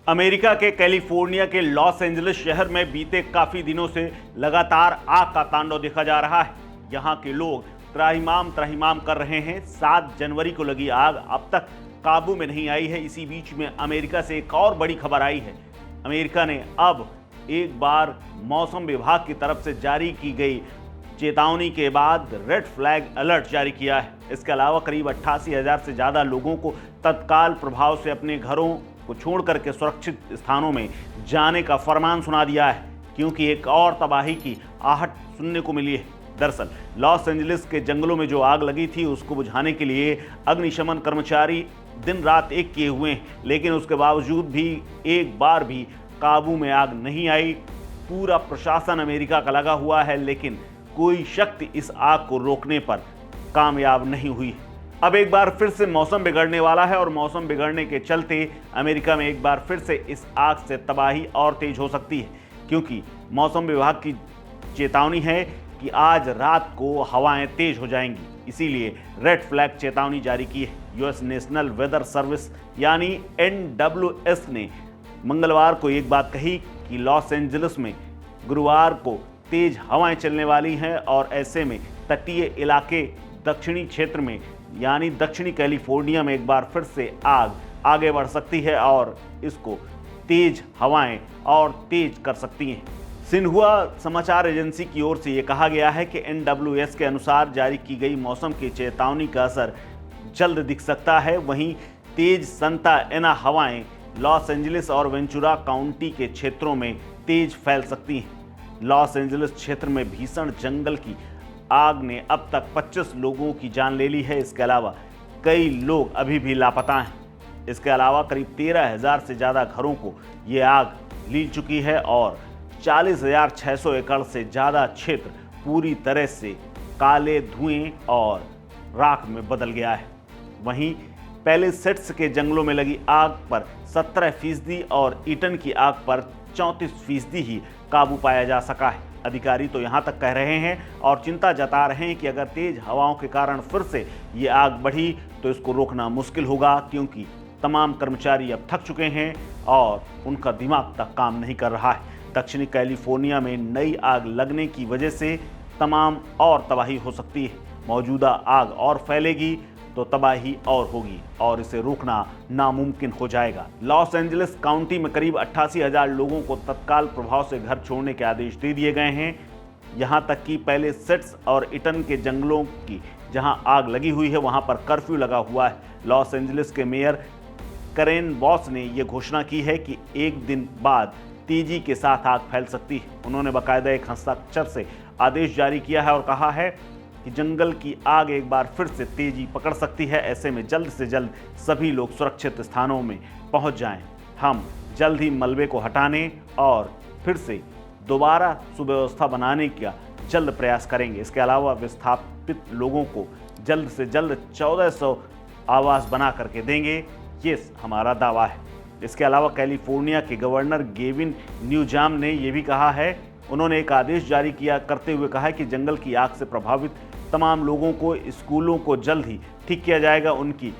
America के California के Los Angeles शहर में बीते काफी दिनों से लगातार आग का तांडव देखा जा रहा है। यहाँ के लोग त्राहिमाम त्राहिमाम कर रहे हैं। 7 जनवरी को लगी आग अब तक काबू में नहीं आई है। इसी बीच में अमेरिका से एक और बड़ी खबर आई है। अमेरिका ने अब एक बार मौसम विभाग की तरफ से जारी की गई चेतावनी के बाद रेड फ्लैग अलर्ट जारी किया है। इसके अलावा करीब 88,000 से ज़्यादा लोगों को तत्काल प्रभाव से अपने घरों को छोड़ करके सुरक्षित स्थानों में जाने का फरमान सुना दिया है, क्योंकि एक और तबाही की आहट सुनने को मिली है। दरअसल लॉस एंजलिस के जंगलों में जो आग लगी थी उसको बुझाने के लिए अग्निशमन कर्मचारी दिन रात एक किए हुए हैं, लेकिन उसके बावजूद भी एक बार भी काबू में आग नहीं आई। पूरा प्रशासन अमेरिका का लगा हुआ है, लेकिन कोई शक्ति इस आग को रोकने पर कामयाब नहीं हुई। अब एक बार फिर से मौसम बिगड़ने वाला है और मौसम बिगड़ने के चलते अमेरिका में एक बार फिर से इस आग से तबाही और तेज हो सकती है, क्योंकि मौसम विभाग की चेतावनी है कि आज रात को हवाएं तेज हो जाएंगी। इसीलिए रेड फ्लैग चेतावनी जारी की है। यूएस नेशनल वेदर सर्विस यानी NWS ने मंगलवार को एक बात कही कि लॉस एंजलिस में गुरुवार को तेज हवाएं चलने वाली हैं और ऐसे में तटीय इलाके दक्षिणी क्षेत्र में यानी दक्षिणी कैलिफोर्निया में एक बार फिर से आग आगे बढ़ सकती है और इसको तेज हवाएं और तेज कर सकती हैं। सिन्हुआ समाचार एजेंसी की ओर से यह कहा गया है कि NWS के अनुसार जारी की गई मौसम की चेतावनी का असर जल्द दिख सकता है। वहीं तेज संता एना हवाएं लॉस एंजलिस और वेंचुरा काउंटी के क्षेत्रों में तेज फैल सकती हैं। लॉस एंजलिस क्षेत्र में भीषण जंगल की आग ने अब तक 25 लोगों की जान ले ली है। इसके अलावा कई लोग अभी भी लापता हैं। इसके अलावा करीब 13,000 से ज़्यादा घरों को ये आग ली चुकी है और 40,600 एकड़ से ज़्यादा क्षेत्र पूरी तरह से काले धुएं और राख में बदल गया है। वहीं पैलेसेट्स के जंगलों में लगी आग पर 17% और ईटन की आग पर 34% ही काबू पाया जा सका है। अधिकारी तो यहाँ तक कह रहे हैं और चिंता जता रहे हैं कि अगर तेज हवाओं के कारण फिर से ये आग बढ़ी तो इसको रोकना मुश्किल होगा, क्योंकि तमाम कर्मचारी अब थक चुके हैं और उनका दिमाग तक काम नहीं कर रहा है। दक्षिणी कैलिफोर्निया में नई आग लगने की वजह से तमाम और तबाही हो सकती है। मौजूदा आग और फैलेगी तो तबाही और होगी और इसे रोकना नामुमकिन हो जाएगा। लॉस एंजलिस काउंटी में करीब 88,000 लोगों को तत्काल प्रभाव से घर छोड़ने के आदेश दे दिए गए हैं। यहां तक कि पैलेसेट्स और ईटन के जंगलों की जहां आग लगी हुई है वहां पर कर्फ्यू लगा हुआ है। लॉस एंजलिस के मेयर करेन बॉस ने यह घोषणा की है कि एक दिन बाद तेजी के साथ आग फैल सकती है। उन्होंने बाकायदा एक हस्ताक्षर से आदेश जारी किया है और कहा है कि जंगल की आग एक बार फिर से तेजी पकड़ सकती है। ऐसे में जल्द से जल्द सभी लोग सुरक्षित स्थानों में पहुंच जाएं। हम जल्द ही मलबे को हटाने और फिर से दोबारा सुव्यवस्था बनाने का जल्द प्रयास करेंगे। इसके अलावा विस्थापित लोगों को जल्द से जल्द 1400 आवास बना करके देंगे, ये हमारा दावा है। इसके अलावा कैलिफोर्निया के गवर्नर गेविन न्यूजाम ने यह भी कहा है, उन्होंने एक आदेश जारी किया करते हुए कहा कि जंगल की आग से प्रभावित तमाम लोगों को स्कूलों को जल्द ही ठीक किया जाएगा, उनकी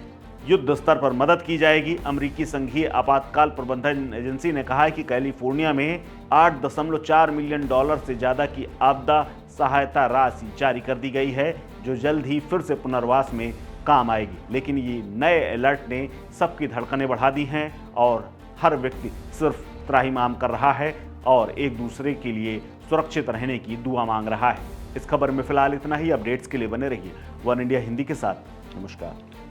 युद्ध स्तर पर मदद की जाएगी। अमेरिकी संघीय आपातकाल प्रबंधन एजेंसी ने कहा है कि कैलिफोर्निया में $8.4 मिलियन से ज़्यादा की आपदा सहायता राशि जारी कर दी गई है, जो जल्द ही फिर से पुनर्वास में काम आएगी। लेकिन ये नए अलर्ट ने सबकी धड़कनें बढ़ा दी हैं और हर व्यक्ति सिर्फ त्राहिमाम कर रहा है और एक दूसरे के लिए सुरक्षित रहने की दुआ मांग रहा है। इस खबर में फिलहाल इतना ही। अपडेट्स के लिए बने रहिए वन इंडिया हिंदी के साथ। नमस्कार।